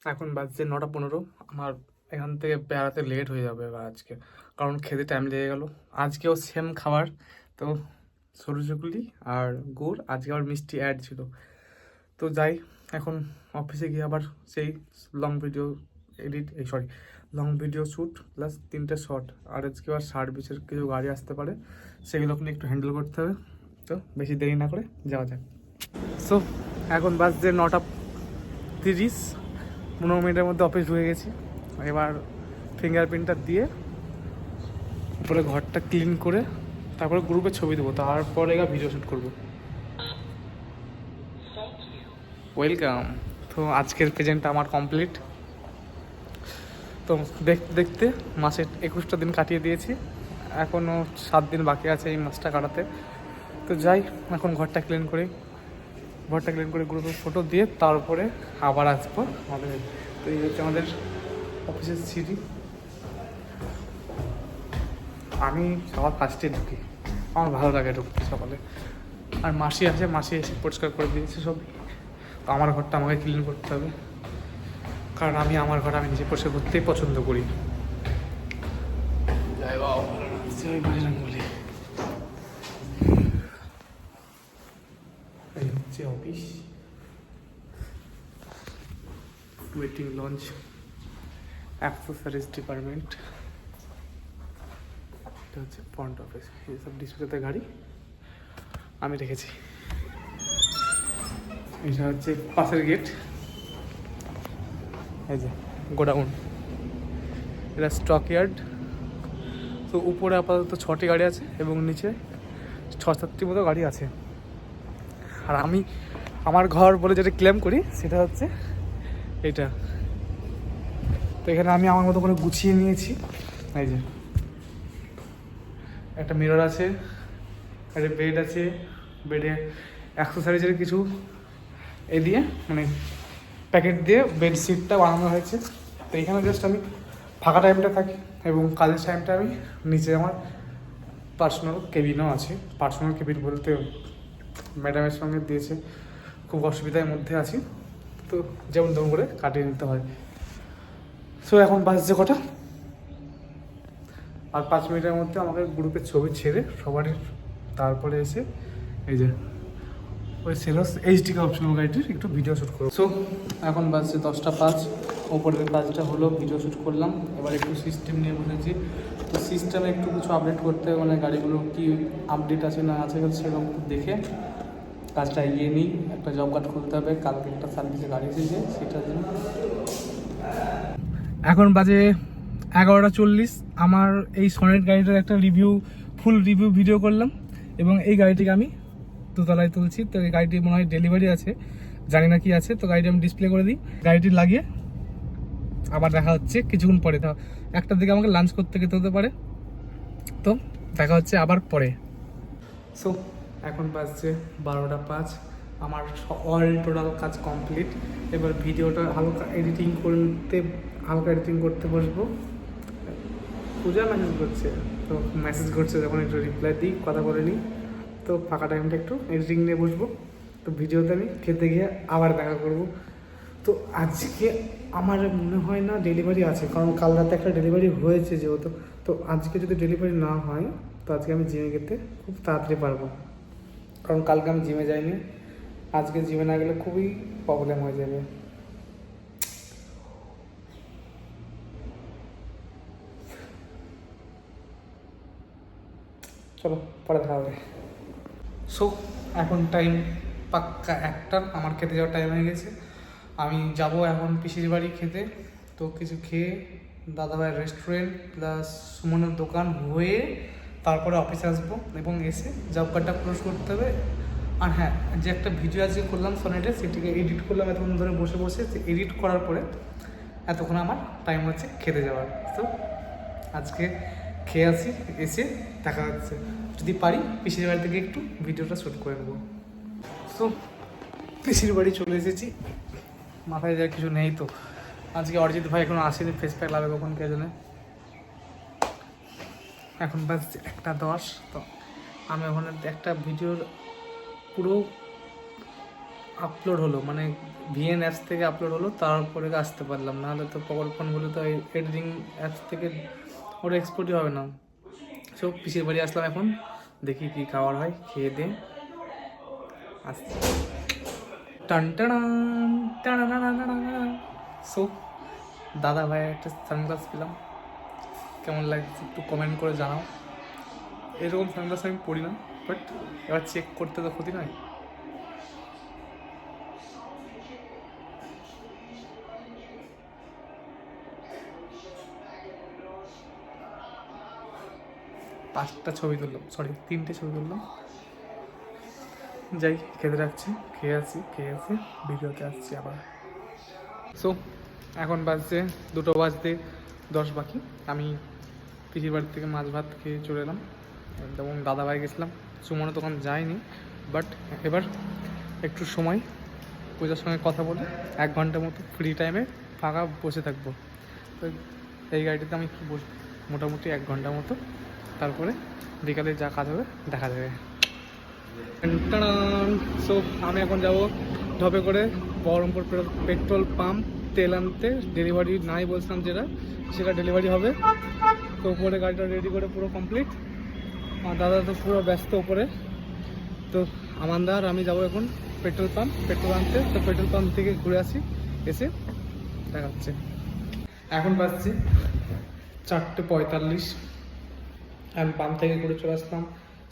এখন বাজছে 9:15। আমার এখান থেকে বেড়াতে লেট হয়ে যাবে এবার আজকে, কারণ খেতে টাইম লেগে গেল। আজকেও সেম খাবার, তো সরু চুকুলি আর গুড়, আজকে আবার মিষ্টি অ্যাড ছিল। তো যাই, এখন অফিসে গিয়ে আবার সেই long video long video shoot plus 3টে শর্ট, আর আজকে আবার সার্ভিসের কিছু গাড়ি আসতে পারে, সেগুলোকে একটু হ্যান্ডেল করতে হবে। তো বেশি দেরি না করে যাওয়া যাক। সো এখন বাজছে 9:30, 15 মিনিটের মধ্যে অফিস ঢুকে গেছি। এবার ফিঙ্গারপ্রিন্টটা দিয়ে তারপরে ঘরটা ক্লিন করে তারপরে গ্রুপে ছবি দেবো, তারপরে ভিডিও শ্যুট করবো। ওয়েলকাম। তো আজকের প্রেজেন্টটা আমার কমপ্লিট। তো দেখতে দেখতে মাসের 21টা দিন কাটিয়ে দিয়েছি, এখনও 7 দিন বাকি আছে এই মাসটা কাটাতে। তো যাই, এখন ঘরটা ক্লিন করে গ্রুপে ফটো দিয়ে তারপরে আবার আসবো আমাদের। তো এই হচ্ছে আমাদের অফিসের সিঁড়ি। আমি সবার ফার্স্টে ঢুকি, আমার ভালো লাগে ঢুকতে সকালে। আর মাসি আছে, মাসি এসে পরিষ্কার করে দিয়েছে সব। তো আমার ঘরটা আমাকে ক্লিন করতে হবে, কারণ আমি আমার ঘর আমি নিজে পরিষ্কার করতেই পছন্দ করি। এই হচ্ছে office, waiting launch, accessories department. এটা হচ্ছে ফ্রন্ট অফিস, এইসব ডিসপ্লেতে গাড়ি আমি রেখেছি। এটা হচ্ছে পাশের গেট, এই যে গোডাউন, এটা স্টক ইয়ার্ড। তো উপরে আপাতত 6টি গাড়ি আছে এবং নিচে 6-7টি মতো গাড়ি আছে। আর আমি আমার ঘর বলে যেটা ক্লেম করি সেটা হচ্ছে এটা। তো এখানে আমি আমার মতো করে গুছিয়ে নিয়েছি। এই যে একটা মিরর আছে, একটা বেড আছে, বেডে অ্যাক্সেসরিজের কিছু দিয়ে মানে প্যাকেট দিয়ে বেডশিটটা বানানো হয়েছে। তো এখানে জাস্ট আমি ফাঁকা টাইমটা থাকি এবং কাজের টাইমটা আমি নিচে আমার পার্সোনাল কেবিনও আছে। পার্সোনাল কেবিন বলতে ম্যাডামের সঙ্গে দিয়েছে, খুব অসুবিধার মধ্যে আছি, তো যেমন তেমন করে কাটিয়ে নিতে হয়। সো এখন বাজছে কটা, আর 5 মিনিটের মধ্যে আমাকে গ্রুপের ছবি ছেড়ে সবারই তারপরে এসে এই যে ওই সেলস এইচডি অপশনাল গাড়িটির একটু ভিডিও শ্যুট করবো। সো এখন বাজছে 10:05, ওপরের কাজটা হলো, ভিডিও শ্যুট করলাম। এবার একটু সিস্টেম নিয়ে বসেছি। তো সিস্টেমে একটু কিছু আপডেট করতে, মানে গাড়িগুলো কি আপডেট আছে না আছে সেরকম দেখে কাজটা এগিয়ে নিই। একটা জব কার্ড খুলতে হবে, কালকে একটা সার্ভিসে গাড়ি এসেছে সেটার জন্য। এখন বাজে 11:40। আমার এই সনেট গাড়িটার একটা ফুল রিভিউ ভিডিও করলাম এবং এই গাড়িটিকে আমি দোতলায় তুলছি। তো এই গাড়িটি মনে হয় ডেলিভারি আছে, জানি না কি আছে। তো গাড়িটি আমি ডিসপ্লে করে দিই, গাড়িটি লাগিয়ে আবার দেখা হচ্ছে কিছুক্ষণ পরে। তো 1টার দিকে আমাকে লাঞ্চ করতে যেতে হতে পারে, তো দেখা হচ্ছে আবার পরে। সো এখন বাজছে 12:05, আমার অল টোটাল কাজ কমপ্লিট। এবার ভিডিওটা হালকা এডিটিং করতে বসবো। পূজা মেসেজ করছে যখন একটু রিপ্লাই দিই, কথা বলে নিই। তো ফাঁকা টাইমটা একটু এডিটিং নিয়ে বসবো। তো ভিডিওতে আমি খেতে গিয়ে আবার দেখা করব। তো আজকে আমার মনে হয় না ডেলিভারি আছে, কারণ কাল রাতে একটা ডেলিভারি হয়েছে যেহেতু। তো আজকে যদি ডেলিভারি না হয় তো আজকে আমি জিমে যেতে খুব তাড়াতাড়ি পারবো, কারণ কালকে আমি জিমে যাইনি। আজকে জিমে না গেলে খুবই প্রবলেম হয়ে যাবে। চলো পরে দেখা হবে। সো এখন টাইম পাক্কা 1টা, আমার খেতে যাওয়ার টাইম হয়ে গেছে। আমি যাব এখন পিসির বাড়ি খেতে। তো কিছু খেয়ে দাদাভাইয়ের রেস্টুরেন্ট প্লাস সুমনের দোকান হয়ে তারপরে অফিসে আসবো এবং এসে জব কার্ডটা ক্লোজ করতে হবে। আর হ্যাঁ, যে একটা ভিডিও আজকে করলাম সোনেটে, সেটিকে এডিট করলাম এতক্ষণ ধরে বসে বসে। এডিট করার পরে এতক্ষণ আমার টাইম হচ্ছে খেতে যাওয়ার। তো আজকে খেয়ে আসি, এসে দেখা যাচ্ছে। যদি পারি পিসির বাড়ি থেকে একটু ভিডিওটা শ্যুট করে নেবো। তো পিসির বাড়ি চলে এসেছি, মাথায় যা কিছু নেই। তো আজকে অরিজিৎ ভাই এখনো আসেনি, ফেস প্যাক লাগাবে কখন কে জানে। এখন বাজছে 1:10। তো আমি ওখানে একটা ভিডিওর পুরো আপলোড হলো, মানে ভিএন অ্যাপস থেকে আপলোড হলো, তারপরে আসতে পারলাম, নাহলে তো পকেট ফোনগুলো তো এডিটিং অ্যাপস থেকে ওটা এক্সপোর্টই হবে না। সো পিসির বাড়ি আসলাম, এখন দেখি কী খাবার হয়, খেয়ে দিয়ে আসছি। টান টান টান। সো দাদা ভাই একটা সানগ্লাস পেলাম, কেমন লাগছে একটু কমেন্ট করে জানাও। এরকম সানগ্লাস আমি পড়ি না, বাট এবার চেক করতে তো ক্ষতি নয়। পাঁচটা ছবি তুললাম, সরি 3টে ছবি তুললাম। যাই খেতে রাখছি, খেয়ে আসি ভিডিওতে আসছি আবার। সো এখন বাজছে 2:10 বাকি। আমি পিসির বাড়ি থেকে মাছ ভাত খেয়ে চলে এলাম এবং দাদাভাই গেছিলাম, সুমনও তখন যায়নি। বাট এবার একটু সময় পূজার সঙ্গে কথা বলে 1 ঘন্টার মতো ফ্রি টাইমে ফাঁকা বসে থাকবো। তো এই গাড়িটাতে আমি একটু বসবো মোটামুটি 1 ঘন্টার মতো, তারপরে বিকালে যা কাজ হবে দেখা যাবে। সো আমি এখন যাব ঢপে করে বহরমপুর পেট্রোল পাম্প তেল আনতে। ডেলিভারি নাই বলছিলাম সেটা ডেলিভারি হবে। তো উপরে গাড়িটা রেডি করে পুরো কমপ্লিট। আর দাদা তো পুরো ব্যস্ত উপরে। তো আমানদা আর আমি যাবো এখন পেট্রোল আনতে। তো পেট্রোল পাম্প থেকে ঘুরে আসি, এসে দেখা হচ্ছে। এখন বাজছে 4:45। আমি পাম্প থেকে ঘুরে চলে আসলাম।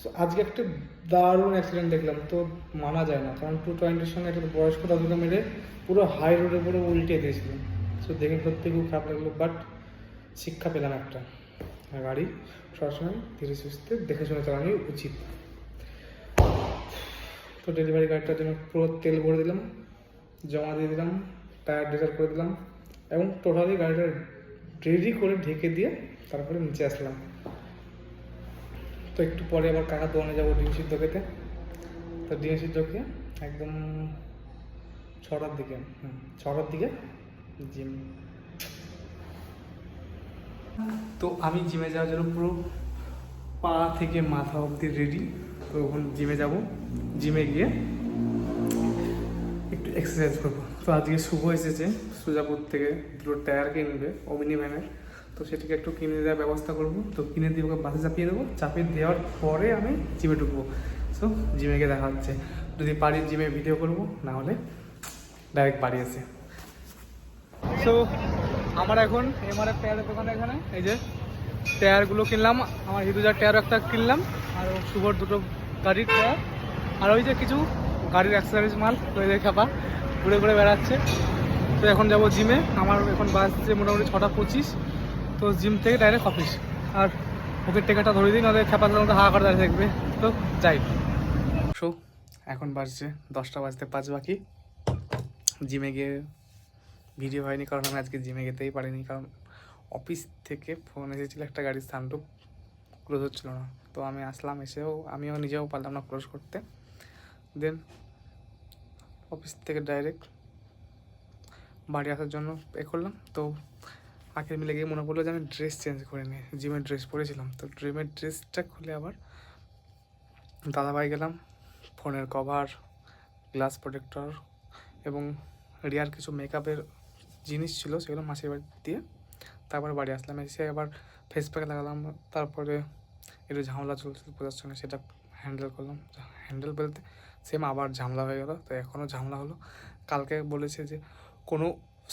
সো আজকে একটা দারুণ অ্যাক্সিডেন্ট দেখলাম, তো মানা যায় না, কারণ 220-এর সঙ্গে একটা বয়স্ক দাদুকে মেরে পুরো হাই রোডে পুরো উল্টে দিয়েছিল। সো দেখে সত্যি খুব খারাপ লাগলো, বাট শিক্ষা পেলাম একটা, গাড়ি সবসময় ধীরে সুস্থে দেখে শুনে চালানো উচিত। তো ডেলিভারি গাড়িটার জন্য পুরো তেল ভরে দিলাম, জমা দিয়ে দিলাম, টায়ার ডেজার করে দিলাম এবং টোটালি গাড়িটা রেডি করে ঢেকে দিয়ে তারপরে নিচে আসলাম। তো একটু পরে আবার কাকার দোকানে যাবো ডিম সিদ্ধ খেতে। তো ডিম সিদ্ধ খেয়ে একদম 6টার দিকে জিম। তো আমি জিমে যাওয়ার জন্য পুরো পা থেকে মাথা অবধি রেডি। তো এখন জিমে যাব, জিমে গিয়ে একটু এক্সারসাইজ করবো। তো আজকে শুভ এসেছে সুজাপুর থেকে, 2টো টায়ার কিনবে ওমিনি ভ্যানের। তো সেটাকে একটু কিনে দেওয়ার ব্যবস্থা করবো। তো কিনে দিয়ে ওকে বাসে চাপিয়ে দেবো, চাপিয়ে দেওয়ার পরে আমি জিমে ঢুকবো। সো জিমে গিয়ে দেখা হচ্ছে, যদি পারি জিমে ভিডিও করবো, না হলে ডাইরেক্ট বাড়ি এসে। সো আমার এখন এমআরএফ টায়ারের দোকানে, এখানে এই যে টায়ারগুলো কিনলাম। আমার হিন্দুজার টায়ার একটা কিনলাম, আর শুভর 2টো গাড়ির টায়ার, আর ওই যে কিছু গাড়ির অ্যাক্সেসরিজ মাল ওই যে খাপা ঘুরে ঘুরে বেড়াচ্ছে। তো এখন যাব জিমে। আমার এখন বাজছে মোটামুটি 6:25। তো জিম থেকে ডাইরেক্ট অফিস, আর ওকে টেকাটা ধরে দিই, নাহলে খেপার মতো হাওয়া করে দাঁড়িয়ে থাকবে। তো যাই। সো এখন বাজছে 10:05 বাকি। জিমে গিয়ে ভিডিও হয়নি, কারণ আমি আজকে জিমে যেতেই পারিনি, কারণ অফিস থেকে ফোন এসেছিলো একটা গাড়ির স্থানটু ক্লোজ হচ্ছিল না। তো আমি আসলাম, এসেও আমিও নিজেও পারলাম না ক্লোজ করতে। দেন অফিস থেকে ডাইরেক্ট বাড়ি আসার জন্য করলাম। তো আখের মিলে গিয়ে মনে পড়লো যে আমি ড্রেস চেঞ্জ করে নিই, জিমের ড্রেস পরেছিলাম। তো জিমের ড্রেসটা খুলে আবার দাদাভাই গেলাম, ফোনের কভার, গ্লাস প্রোটেক্টর এবং রিয়ার কিছু মেকআপের জিনিস ছিল, সেগুলো মাসির বাড়ি দিয়ে তারপরে বাড়ি আসলাম। এসে আবার ফেস প্যাক লাগালাম, তারপরে একটু ঝামেলা চলছিল পূজার সঙ্গে, সেটা হ্যান্ডেল করলাম। হ্যান্ডেল বলতে সেম আবার ঝামেলা হয়ে গেলো। তো এখনও ঝামেলা হলো। কালকে বলেছে যে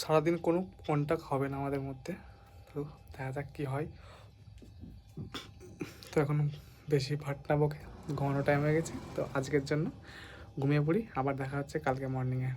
সারাদিন কোনো কন্ট্যাক্ট হবে না আমাদের মধ্যে। তো দেখা যাক কী হয়। তো এখন বেশি ভাটনা বকে ঘুমানো টাইম হয়ে গেছে। তো আজকের জন্য ঘুমিয়ে পড়ি, আবার দেখা হচ্ছে কালকে মর্নিংয়ে।